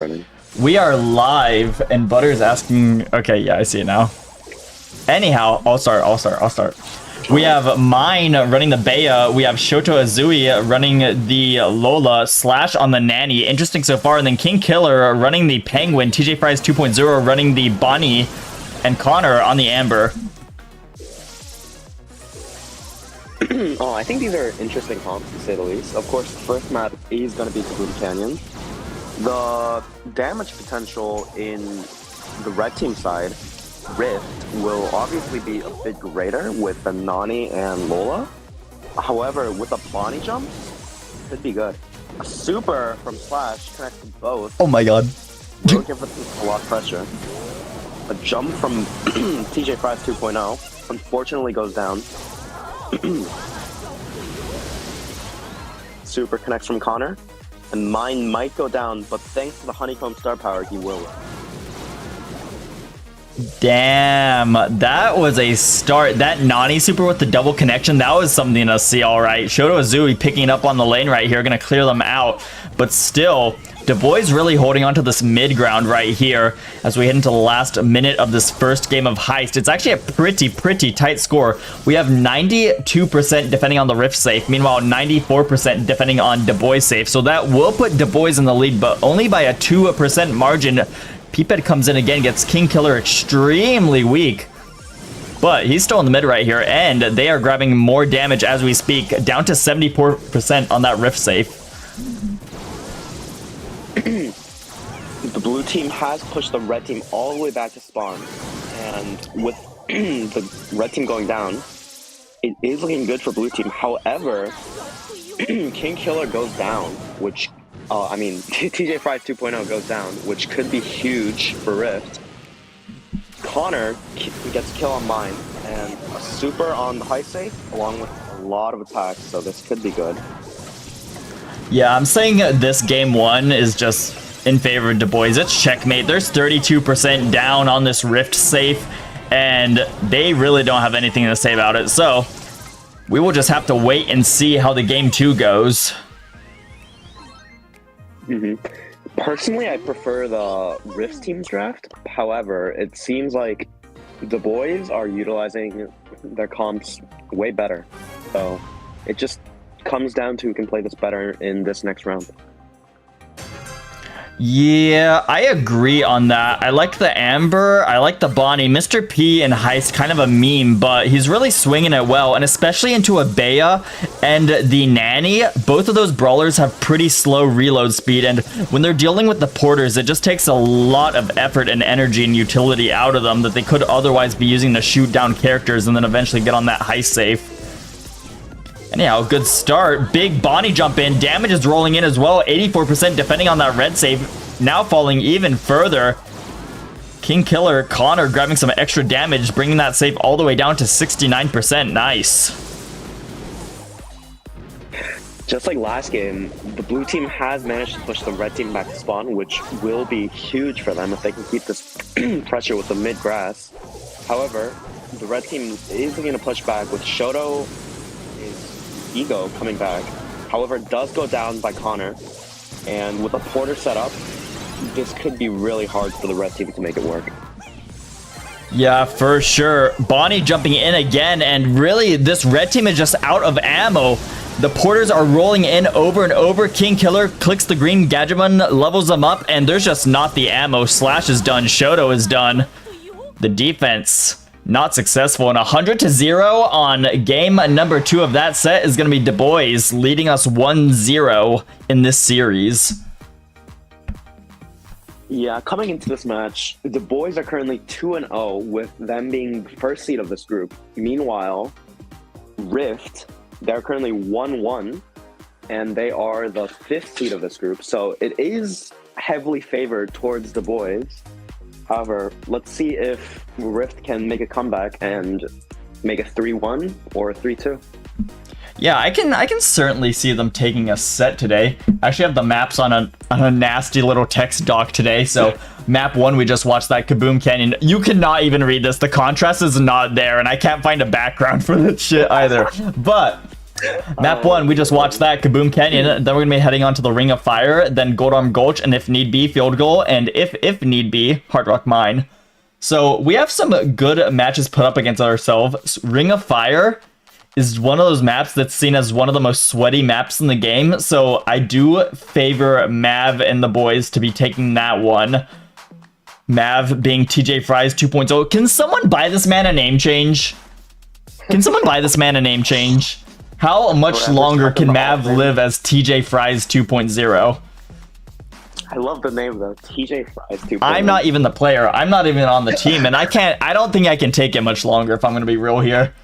running. We are live, and Butter's asking. Okay, yeah, I see it now. Anyhow, I'll start. We have Mine running the Bea. We have Shoto Azui running the Lola. Slash on the Nanny. Interesting so far. And then King Killer running the Penguin. TJ Fries 2.0 running the Bonnie. And Connor on the Amber. Oh, I think these are interesting comps, to say the least. Of course, the first map is going to be Kaboom Canyon. The damage potential in the red team side, Rift, will obviously be a bit greater with the Nani and Lola. However, with a Bonnie jump, could be good. A super from Slash connects to both. Oh my god. Will give us a lot of pressure. A jump from TJ Fries 2.0 unfortunately goes down. Super connects from Connor, and Mine might go down, but thanks to the Honeycomb star power, he will. Damn, that was a start. That Nani super with the double connection, that was something to see, all right. Shoto Azui picking up on the lane right here, gonna clear them out, but still, DABOIS really holding on to this mid ground right here as we head into the last minute of this first game of Heist. It's actually a pretty tight score. We have 92% defending on the Rift safe, meanwhile 94% defending on DABOIS safe. So that will put DABOIS in the lead, but only by a 2% margin. Peeped comes in again, gets King Killer extremely weak. But he's still in the mid right here, and they are grabbing more damage as we speak, down to 74% on that Rift safe. The blue team has pushed the red team all the way back to spawn, and with the red team going down, it is looking good for blue team. However, King Killer goes down, which, TJ Fries 2.0 goes down, which could be huge for Rift. Connor gets a kill on Mine, and a super on the high safe, along with a lot of attacks, so this could be good. Yeah, I'm saying this game one is just in favor of DABOIS. It's checkmate. There's 32% down on this Rift safe, and they really don't have anything to say about it. So we will just have to wait and see how the game two goes. Personally, I prefer the Rift team's draft. However, it seems like DABOIS are utilizing their comps way better. So it just comes down to who can play this better in this next round. Yeah, I agree on that. I like the Amber, I like the Bonnie. Mr. P and Heist, kind of a meme, but he's really swinging it well, and especially into a Bea and the Nanny. Both of those brawlers have pretty slow reload speed, and when they're dealing with the porters, it just takes a lot of effort and energy and utility out of them that they could otherwise be using to shoot down characters and then eventually get on that Heist safe. Anyhow, good start. Big Bonnie jump in. Damage is rolling in as well. 84% defending on that red save. Now falling even further. King Killer, Connor grabbing some extra damage, bringing that save all the way down to 69%. Nice. Just like last game, the blue team has managed to push the red team back to spawn, which will be huge for them if they can keep this pressure with the mid grass. However, the red team is going to push back with Shoto Ego coming back. However, it does go down by Connor, and with a porter set up, this could be really hard for the red team to make it work. Yeah, for sure. Bonnie jumping in again, and really this red team is just out of ammo. The porters are rolling in over and over. King Killer clicks the green Gadgetman, levels them up, and there's just not the ammo. Slash is done. Shoto is done. The defense not successful, and 100-0 on game number 2 of that set is going to be DABOIS leading us 1-0 in this series. Yeah, coming into this match, the boys are currently 2-0 with them being the first seed of this group. Meanwhile, Rift, they're currently 1-1, and they are the 5th seed of this group. So it is heavily favored towards DABOIS. However, let's see if Rift can make a comeback and make a 3-1 or a 3-2. Yeah, I can certainly see them taking a set today. I actually have the maps on a nasty little text doc today. So map 1, we just watched that Kaboom Canyon. You cannot even read this. The contrast is not there, and I can't find a background for this shit either. But Map 1, we just watched that, Kaboom Canyon. Then we're going to be heading on to the Ring of Fire, then Gold Arm Gulch, and if need be, Field Goal, and if need be, Hard Rock Mine. So we have some good matches put up against ourselves. Ring of Fire is one of those maps that's seen as one of the most sweaty maps in the game, so I do favor Mav and the boys to be taking that one. Mav being TJ Fries 2.0. Can someone buy this man a name change? Can someone buy this man a name change? How much longer can Mav live as TJ Fries 2.0? I love the name though, TJ Fries 2.0. I'm not even the player. I'm not even on the team, and I don't think I can take it much longer if I'm going to be real here.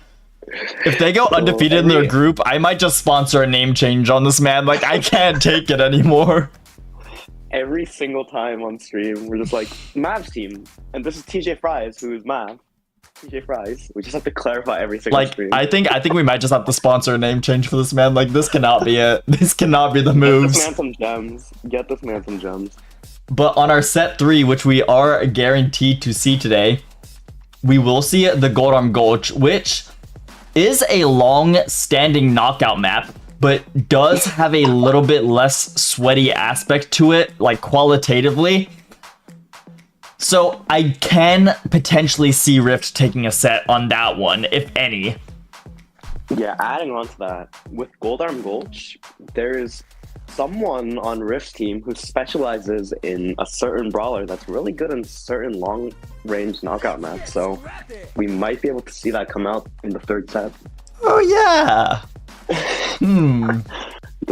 If they go undefeated in their group, I might just sponsor a name change on this man. Like, I can't take it anymore. Every single time on stream, we're just like, Mav's team, and this is TJ Fries, who is Mav. TJ Fries. We just have to clarify every single stream. I think we might just have to sponsor a name change for this man. Like, this cannot be it. This cannot be the moves. Get this man some gems. Get this man some gems. But on our set 3, which we are guaranteed to see today, we will see the Gold Arm Gulch, which is a long-standing knockout map, but does have a little bit less sweaty aspect to it, like qualitatively. So I can potentially see Rift taking a set on that one, if any. Yeah, adding on to that, with Gold Arm Gulch, there's someone on Rift's team who specializes in a certain brawler that's really good in certain long-range knockout maps, so we might be able to see that come out in the third set. Oh, yeah!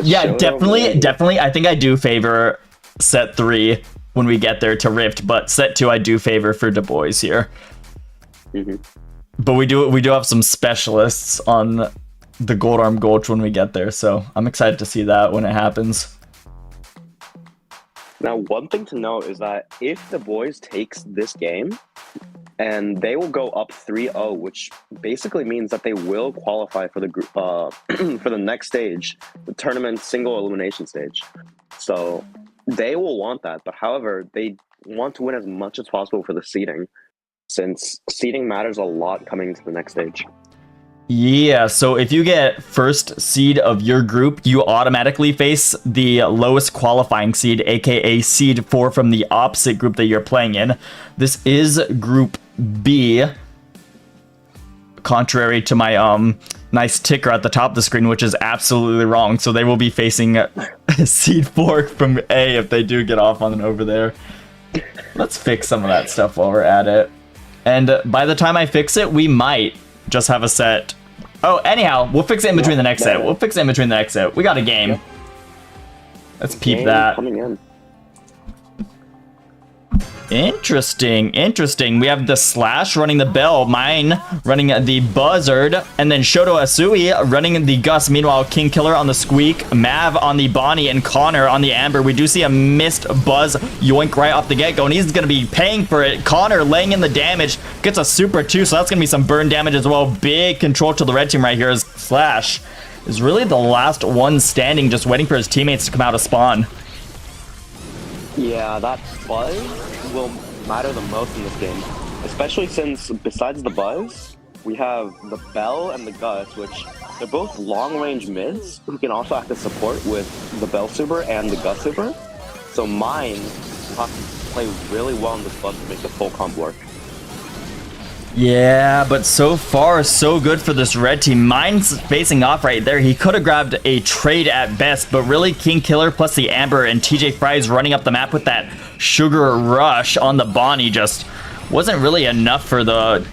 Yeah, definitely. I think I do favor set 3 when we get there to Rift, but set 2 I do favor for DABOIS here. But we do have some specialists on the Gold Arm Gulch when we get there, so I'm excited to see that when it happens. Now, one thing to note is that if DABOIS takes this game, and they will go up 3-0, which basically means that they will qualify for the group for the next stage, the tournament single elimination stage. So they will want that, but however, they want to win as much as possible for the seeding, since seeding matters a lot coming to the next stage. Yeah, so if you get first seed of your group, you automatically face the lowest qualifying seed, aka seed 4 from the opposite group that you're playing in. This is Group B, contrary to my nice ticker at the top of the screen, which is absolutely wrong. So they will be facing seed 4 from A if they do get off on an over there. Let's fix some of that stuff while we're at it. And by the time I fix it, we might just have a set. Oh, anyhow, we'll fix it in between the next set. We'll fix it in between the next set. We got a game. Let's peep that. Coming in. Interesting. We have the Slash running the Bell, Mine running the Buzzard, and then Shoto Asui running the Gus. Meanwhile, King Killer on the Squeak, Mav on the Bonnie, and Connor on the Amber. We do see a missed Buzz yoink right off the get-go, and he's going to be paying for it. Connor laying in the damage, gets a super too, so that's going to be some burn damage as well. Big control to the red team right here as Slash is really the last one standing, just waiting for his teammates to come out of spawn. Yeah, that Buzz will matter the most in this game, especially since besides the Buzz, we have the Bell and the Gus, which they're both long-range mids who can also act as support with the Bell Super and the Gus Super. So Mine has to play really well in this Buzz to make the full comp work. Yeah, but so far, so good for this red team. Mine's facing off right there. He could have grabbed a trade at best, but really King Killer plus the Amber and TJ Fries running up the map with that Sugar Rush on the Bonnie just wasn't really enough for the...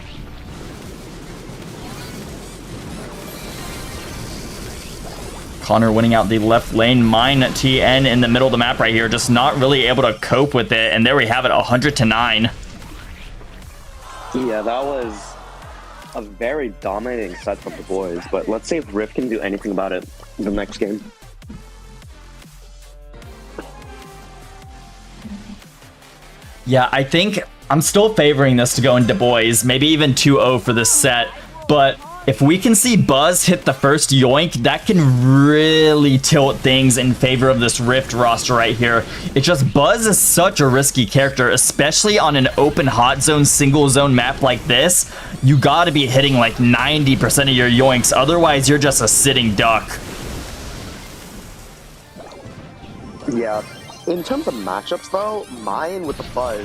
Connor winning out the left lane. Mine TN in the middle of the map right here, just not really able to cope with it. And there we have it, 100-9. Yeah, that was a very dominating set from the boys, but let's see if Rift can do anything about it in the next game. Yeah, I think I'm still favoring this to go in DABOIS, maybe even 2-0 for this set, but If we can see Buzz hit the first yoink, that can really tilt things in favor of this Rift roster right here. It's just Buzz is such a risky character, especially on an open hot zone, single zone map like this. You gotta be hitting like 90% of your yoinks, otherwise you're just a sitting duck. Yeah. In terms of matchups though, mine with the Buzz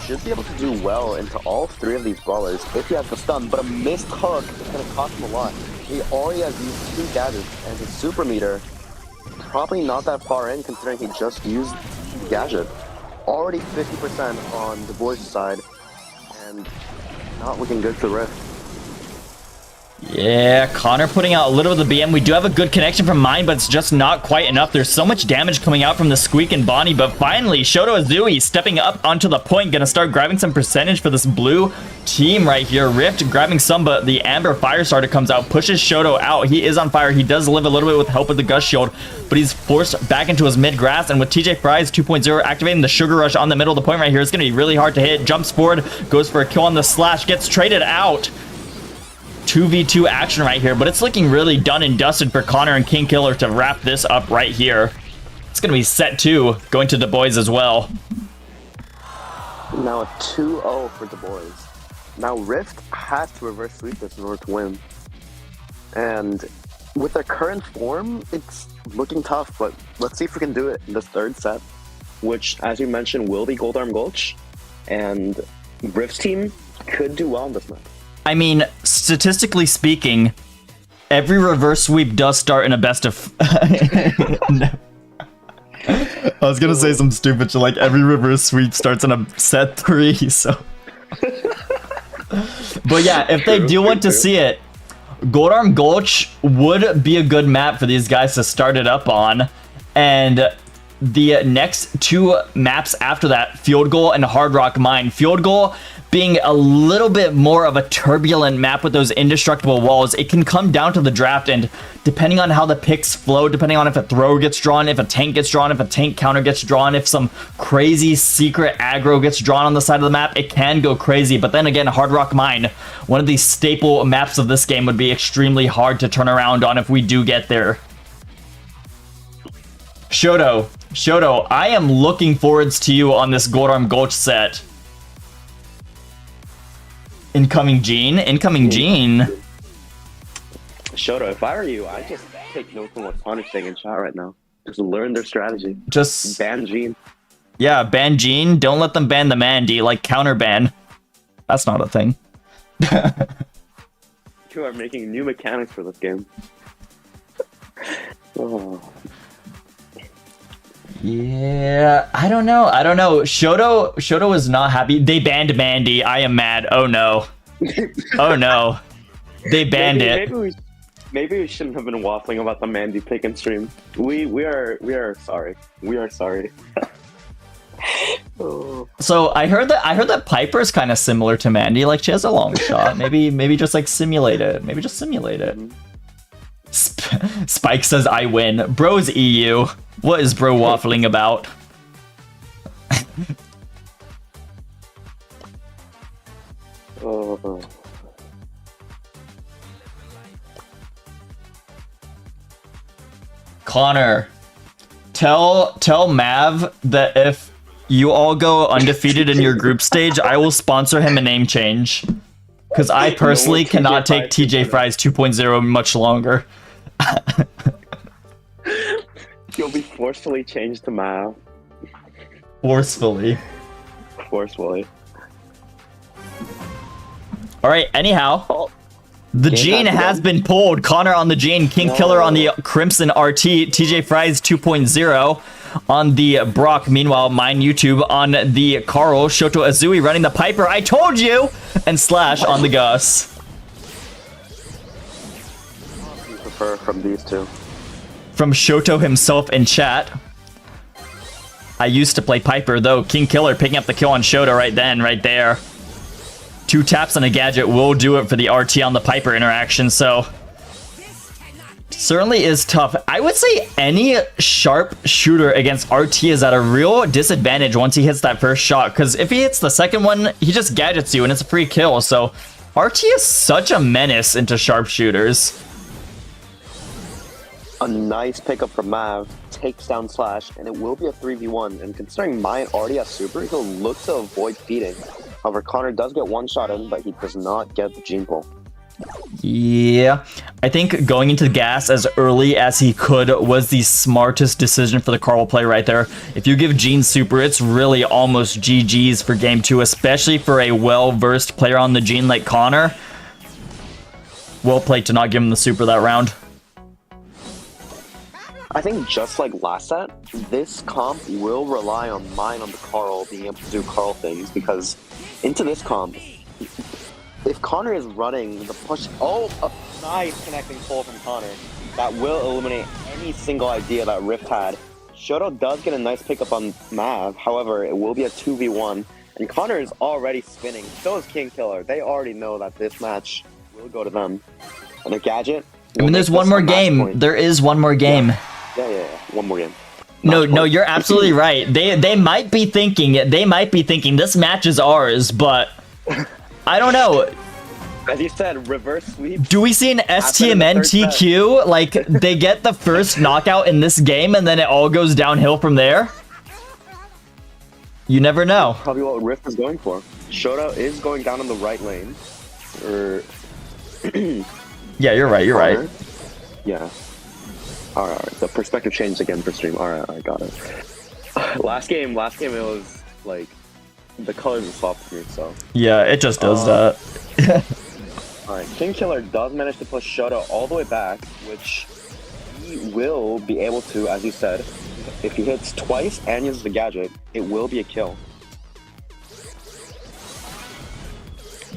should be able to do well into all three of these brawlers if he has the stun, but a missed hook is going to cost him a lot. He already has these 2 gadgets, and his super meter probably not that far in considering he just used gadget. Already 50% on the boys' side, and not looking good for Rift. Yeah, Connor putting out a little of the BM. We do have a good connection from mine, but it's just not quite enough. There's so much damage coming out from the Squeak and Bonnie, but finally, Shoto Azui stepping up onto the point, gonna start grabbing some percentage for this blue team right here. Rift grabbing some, but the Amber Firestarter comes out, pushes Shoto out. He is on fire. He does live a little bit with help of the Gust Shield, but he's forced back into his mid-grass, and with TJ Fries 2.0 activating the Sugar Rush on the middle of the point right here, it's gonna be really hard to hit. Jumps forward, goes for a kill on the slash, gets traded out. 2v2 action right here, but it's looking really done and dusted for Connor and King Killer to wrap this up right here. It's going to be set 2, going to DABOIS as well. Now a 2-0 for DABOIS. Now Rift has to reverse sweep this in order to win. And with their current form, it's looking tough, but let's see if we can do it in this 3rd set, which, as you mentioned, will be Gold Arm Gulch, and Rift's team could do well in this match. I mean, statistically speaking, every reverse sweep does start in a best of... No. I was gonna say some stupid shit, like every reverse sweep starts in a set 3, so... But yeah, if they do want to see it, Gold Arm Gulch would be a good map for these guys to start it up on. And the next 2 maps after that, Field Goal and Hard Rock Mine. Field Goal being a little bit more of a turbulent map with those indestructible walls. It can come down to the draft, and depending on how the picks flow, depending on if a throw gets drawn, if a tank gets drawn, if a tank counter gets drawn, if some crazy secret aggro gets drawn on the side of the map, it can go crazy. But then again, Hard Rock Mine, one of these staple maps of this game, would be extremely hard to turn around on if we do get there. Shoto, I am looking forwards to you on this Gold Arm Gulch set. Incoming Gene. Shoto, if I were you, I'd just take notes on what Connor's saying in chat right now. Just learn their strategy. Just ban Gene. Yeah, ban Gene. Don't let them ban the Mandy, like counter ban. That's not a thing. You are making new mechanics for this game. Oh. Yeah, I don't know. Shoto is not happy. They banned Mandy. I am mad. Oh no. Oh no. They banned it. Maybe we shouldn't have been waffling about the Mandy pick and stream. We are sorry. We are sorry. Oh. So I heard that Piper is kind of similar to Mandy. Like, she has a long shot. Maybe just like simulate it. Maybe just simulate it. Spike says I win. Bro's EU. What is bro waffling about? Oh. Connor, tell Mav that if you all go undefeated in your group stage, I will sponsor him a name change. Because I personally cannot take TJ Fries 2.0 much longer. You'll be forcefully changed to Mao. Forcefully. Alright, anyhow. The Gene has been pulled. Connor on the Gene, King Killer on the Crimson RT, TJ Fries 2.0 on the Brock. Meanwhile, mine YouTube on the Carl, Shoto Azui running the Piper. I told you! And Slash on the Gus. What do you prefer from these two? From Shoto himself in chat. I used to play Piper, though. King Killer picking up the kill on Shoto right there. 2 taps on a gadget will do it for the RT on the Piper interaction, so certainly is tough. I would say any sharp shooter against RT is at a real disadvantage once he hits that first shot, because if he hits the second one, he just gadgets you and it's a free kill. So RT is such a menace into sharpshooters. A nice pickup from Mav, takes down Slash, and it will be a 3v1. And considering Mine already has super, he'll look to avoid feeding. However, Connor does get one shot in, but he does not get the gene pull. Yeah, I think going into the gas as early as he could was the smartest decision for the Carl play right there. If you give Gene super, it's really almost GG's for game 2, especially for a well-versed player on the Gene like Connor. Well played to not give him the super that round. I think just like last set, this comp will rely on Mine on the Carl being able to do Carl things, because into this comp, if Connor is running the push... Oh, a nice connecting pull from Connor. That will eliminate any single idea that Rift had. Shoto does get a nice pickup on Mav, however, it will be a 2v1, and Connor is already spinning. So is King Killer. They already know that this match will go to them. And a gadget... I mean, there's one more game. Point. There is one more game. Yeah. One more game. No, you're absolutely right. They might be thinking this match is ours, but I don't know. As you said, reverse sweep. Do we see an STMN TQ? Like, they get the first knockout in this game and then it all goes downhill from there? You never know. Probably what Rift is going for. Shoto is going down in the right lane. Yeah, you're right, right. Yeah. Alright. The perspective changed again for stream. Alright, I got it. Last game, it was like the colors are swapped for me, so. Yeah, it just does that. Alright, King Killer does manage to push Shoto all the way back, which he will be able to, as you said, if he hits twice and uses the gadget, it will be a kill.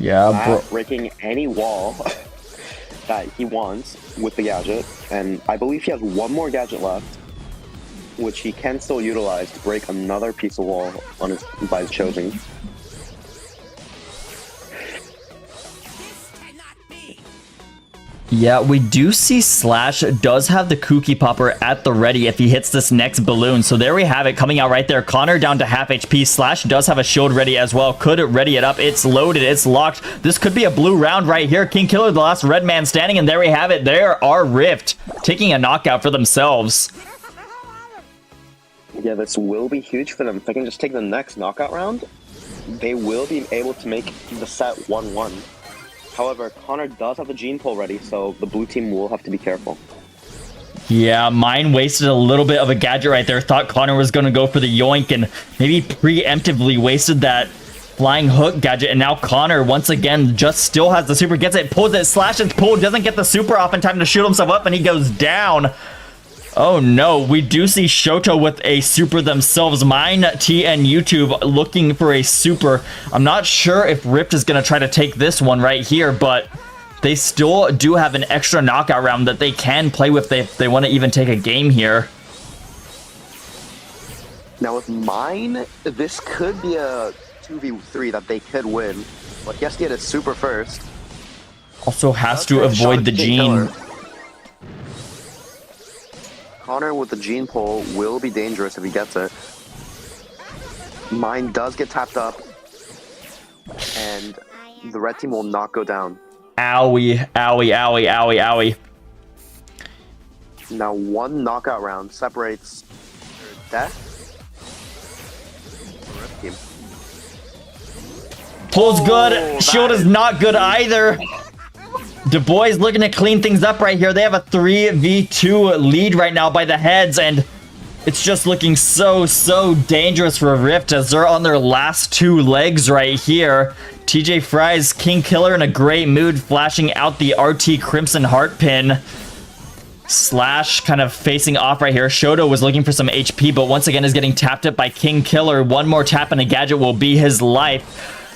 Yeah, bro. Breaking any wall that he wants with the gadget, and I believe he has one more gadget left, which he can still utilize to break another piece of wall on his by his choosing. Yeah, we do see Slash does have the Kooky Popper at the ready if he hits this next balloon. So there we have it coming out right there. Connor down to half HP. Slash does have a shield ready as well. Could ready it up. It's loaded. It's locked. This could be a blue round right here. King Killer, the last red man standing. And there we have it. There are Rift taking a knockout for themselves. Yeah, this will be huge for them. If they can just take the next knockout round, they will be able to make the set 1-1. However, Connor does have the gene pull ready, so the blue team will have to be careful. Yeah, Mine wasted a little bit of a gadget right there. Thought Connor was going to go for the yoink and maybe preemptively wasted that flying hook gadget. And now Connor, once again, just still has the super. Gets it, pulls it, slashes, pull, doesn't get the super off in time to shoot himself up, and he goes down. Oh no, we do see Shoto with a super themselves. Mine, T, and YouTube looking for a super. I'm not sure if Rift is going to try to take this one right here, but they still do have an extra knockout round that they can play with if they want to even take a game here. Now with Mine, this could be a 2v3 that they could win, but he has to get his super first. Also has to avoid the gene. Connor with the gene pull will be dangerous if he gets it. Mine does get tapped up, and the red team will not go down. Owie, owie, owie, owie, owie. Now one knockout round separates their death. The red team. Pull's good. Shield is not good either. DABOIS looking to clean things up right here. They have a 3v2 lead right now by the heads, and it's just looking so dangerous for Rift as they're on their last two legs right here. TJ Fry's King Killer in a great mood, flashing out the RT Crimson Heart pin. Slash kind of facing off right here. Shoto was looking for some HP, but once again is getting tapped up by King Killer. One more tap and a gadget will be his life.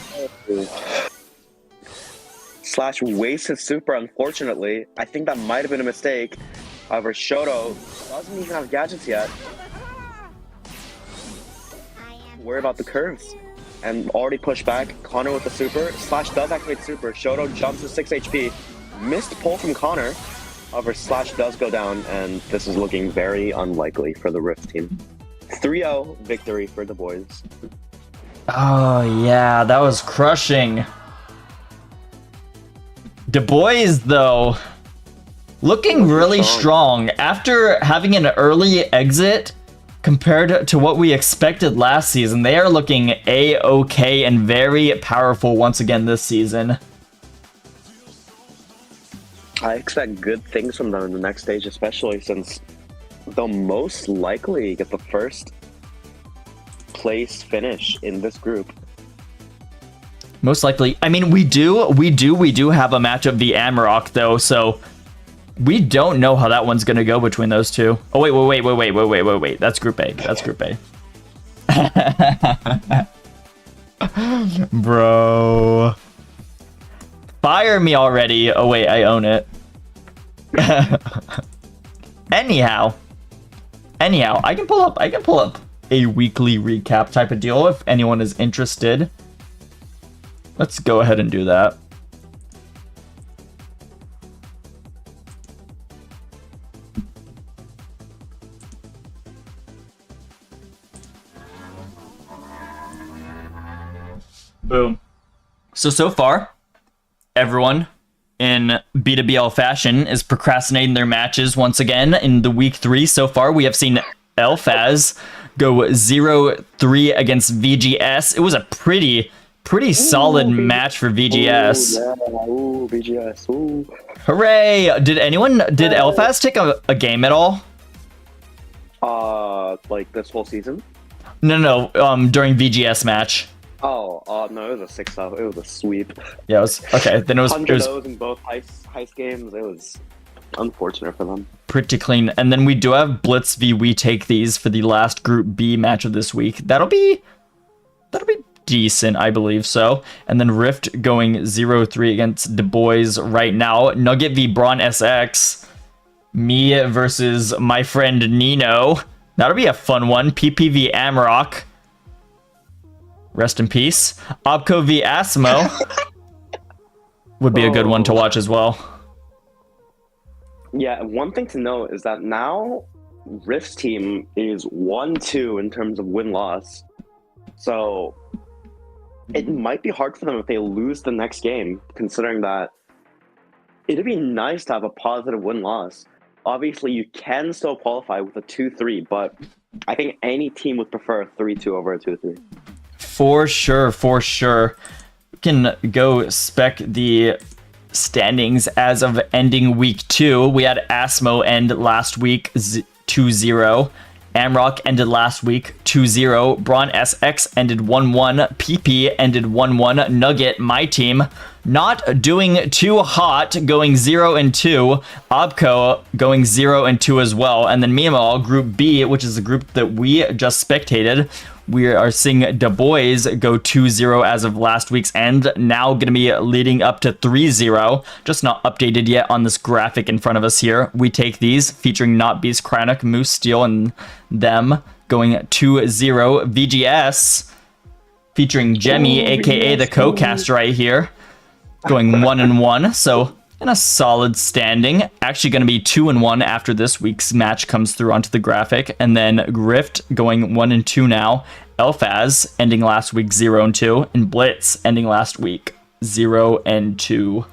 Slash wastes his super, unfortunately. I think that might have been a mistake. However, Shoto doesn't even have gadgets yet. Worry about the curves. And already pushed back. Connor with the super. Slash does activate super. Shoto jumps to 6 HP. Missed pull from Connor. However, Slash does go down, and this is looking very unlikely for the Rift team. 3-0 victory for DABOIS. Oh, yeah, that was crushing. DABOIS, though, looking really strong. After having an early exit compared to what we expected last season, they are looking A-okay and very powerful once again this season. I expect good things from them in the next stage, especially since they'll most likely get the first place finish in this group. Most likely. I mean, we do have a matchup via Amarok, though, so we don't know how that one's gonna go between those two. Oh wait. That's Group A. That's Group A. Bro. Fire me already. Oh wait, I own it. Anyhow, I can pull up a weekly recap type of deal if anyone is interested. Let's go ahead and do that. Boom. So far, everyone in B2BL fashion is procrastinating their matches once again in the week 3. So far, we have seen Elphaz go 0-3 against VGS. It was a pretty solid match for VGS. Ooh, VGS. Ooh. Hooray! Did Elphaz take a game at all? Like this whole season? No, during VGS match. No, it was a 6-0. It was a sweep. Yeah, it was okay. Then it was 100 in both heist games. It was unfortunate for them. Pretty clean. And then we do have Blitz v We Take These for the last Group B match of this week. That'll be decent, I believe so. And then Rift going 0-3 against DABOIS right now. Nugget v Braun SX. Me versus my friend Nino. That'll be a fun one. PP v Amarok. Rest in peace. Obco v Asmo. Would be a good one to watch as well. Yeah, one thing to note is that now Rift's team is 1-2 in terms of win-loss. So it might be hard for them if they lose the next game, considering that it'd be nice to have a positive win-loss. Obviously, you can still qualify with a 2-3, but I think any team would prefer a 3-2 over a 2-3. For sure. We can go spec the standings as of ending week 2. We had Asmo end last week 2-0. Amrock ended last week 2-0. Braun SX ended 1-1. PP ended 1-1. Nugget, my team, not doing too hot, going 0-2. Obco going 0-2 as well. And then meanwhile, Group B, which is the group that we just spectated, we are seeing DABOIS go 2-0 as of last week's end. Now going to be leading up to 3-0. Just not updated yet on this graphic in front of us here. We Take These, featuring Not Beast, Kranich, Moose, Steel, and them, going 2-0. VGS, featuring Jemmy, aka the co-caster right here, going 1-1. So in a solid standing. Actually going to be 2-1 after this week's match comes through onto the graphic. And then Rift going 1-2 now. Elphaz ending last week 0-2. And Blitz ending last week 0-2.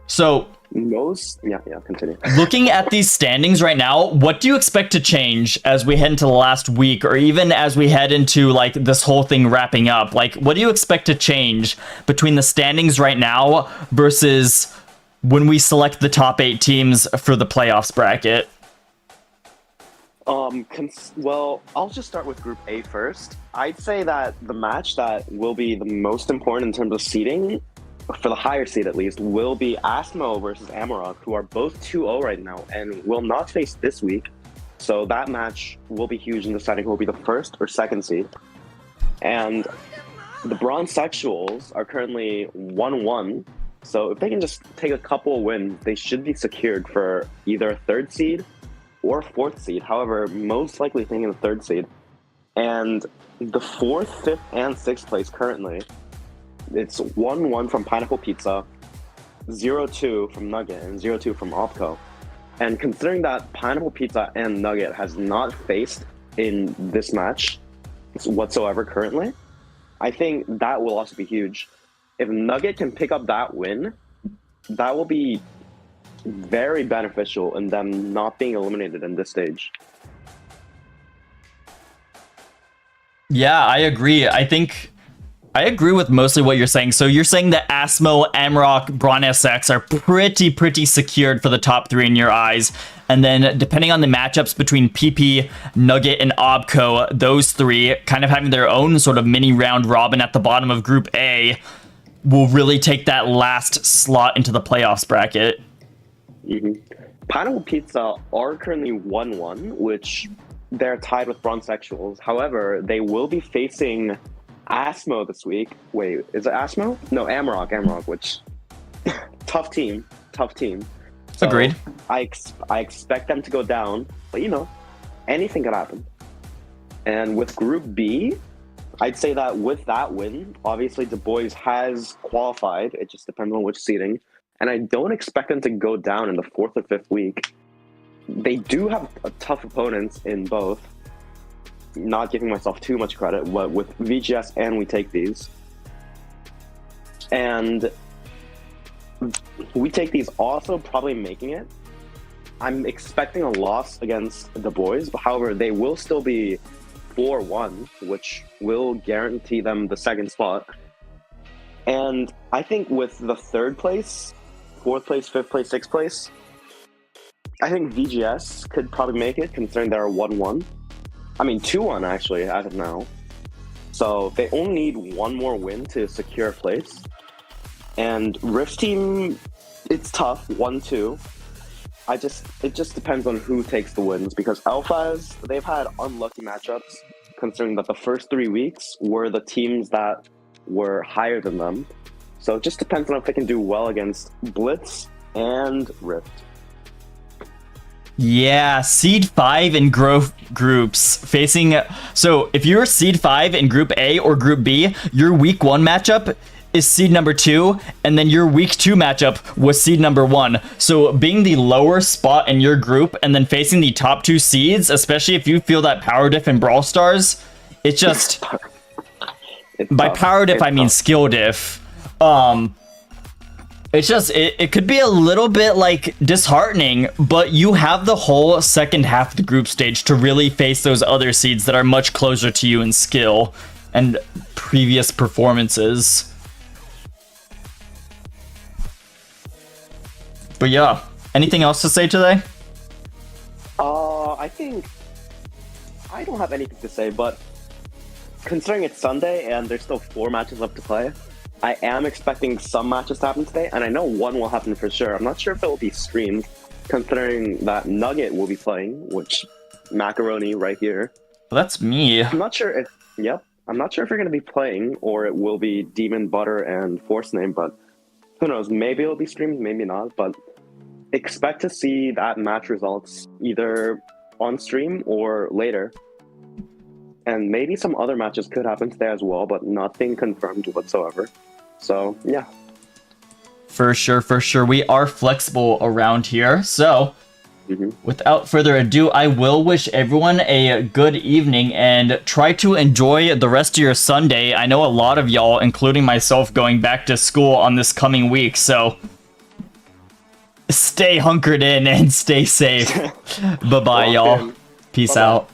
So continue. Looking at these standings right now, what do you expect to change as we head into the last week, or even as we head into like this whole thing wrapping up? Like, what do you expect to change between the standings right now versus when we select the top 8 teams for the playoffs bracket? Well, I'll just start with Group A first. I'd say that the match that will be the most important in terms of seeding, for the higher seed at least, will be Asmo versus Amarok, who are both 2-0 right now and will not face this week. So that match will be huge in deciding who will be the first or second seed. And the Bronze Sexuals are currently 1-1. So if they can just take a couple of wins, they should be secured for either a third seed or fourth seed. However, most likely thinking the third seed. And the 4th, 5th, and 6th place currently, it's 1-1 from Pineapple Pizza, 0-2 from Nugget, and 0-2 from Opco. And considering that Pineapple Pizza and Nugget has not faced in this match whatsoever currently, I think that will also be huge. if Nugget can pick up that win, that will be very beneficial in them not being eliminated in this stage. Yeah, I agree. I agree with mostly what you're saying. So you're saying that Asmo, Amrock, Braun SX are pretty secured for the top 3 in your eyes. And then depending on the matchups between PP, Nugget, and Obco, those 3 kind of having their own sort of mini round robin at the bottom of Group A will really take that last slot into the playoffs bracket. Pineapple Pizza are currently 1-1, which they're tied with Bronzexuals. However, they will be facing Asmo this week. Wait, is it Asmo? No, Amrock, which tough team. So Agreed. I expect them to go down, but you know, anything could happen. And with Group B, I'd say that with that win, obviously DABOIS has qualified. It just depends on which seeding. And I don't expect them to go down in the 4th or 5th week. They do have tough opponents in both. Not giving myself too much credit, but with VGS and We Take These. And We Take These also probably making it. I'm expecting a loss against DABOIS, but however, they will still be 4-1, which will guarantee them the 2nd spot. And I think with the 3rd place, 4th place, 5th place, 6th place, I think VGS could probably make it, considering they're 1-1. I mean, 2-1 actually, as of now. So they only need one more win to secure a place. And Rift Team, it's tough, 1-2. It just depends on who takes the wins, because Alphas, they've had unlucky matchups, considering that the first 3 weeks were the teams that were higher than them. So it just depends on if they can do well against Blitz and Rift. Yeah, Seed 5 in groups facing... So if you're Seed 5 in Group A or Group B, your Week 1 matchup is Seed number 2, and then your Week 2 matchup was Seed number 1. So being the lower spot in your group and then facing the top 2 seeds, especially if you feel that power diff in Brawl Stars, it's just... By power diff, I mean skill diff. It's just, it could be a little bit like disheartening, but you have the whole second half of the group stage to really face those other seeds that are much closer to you in skill and previous performances. But yeah, anything else to say today? I think I don't have anything to say, but considering it's Sunday and there's still 4 matches left to play, I am expecting some matches to happen today, and I know one will happen for sure. I'm not sure if it will be streamed, considering that Nugget will be playing, which Macaroni right here. Well, that's me. I'm not sure if I'm not sure if you're going to be playing or it will be Demon, Butter, and Force Name, but who knows? Maybe it'll be streamed, maybe not. But expect to see that match results either on stream or later. And maybe some other matches could happen today as well, but nothing confirmed whatsoever. So, yeah. For sure. We are flexible around here. So, without further ado, I will wish everyone a good evening and try to enjoy the rest of your Sunday. I know a lot of y'all, including myself, going back to school on this coming week. So, stay hunkered in and stay safe. Bye-bye, y'all. Peace out.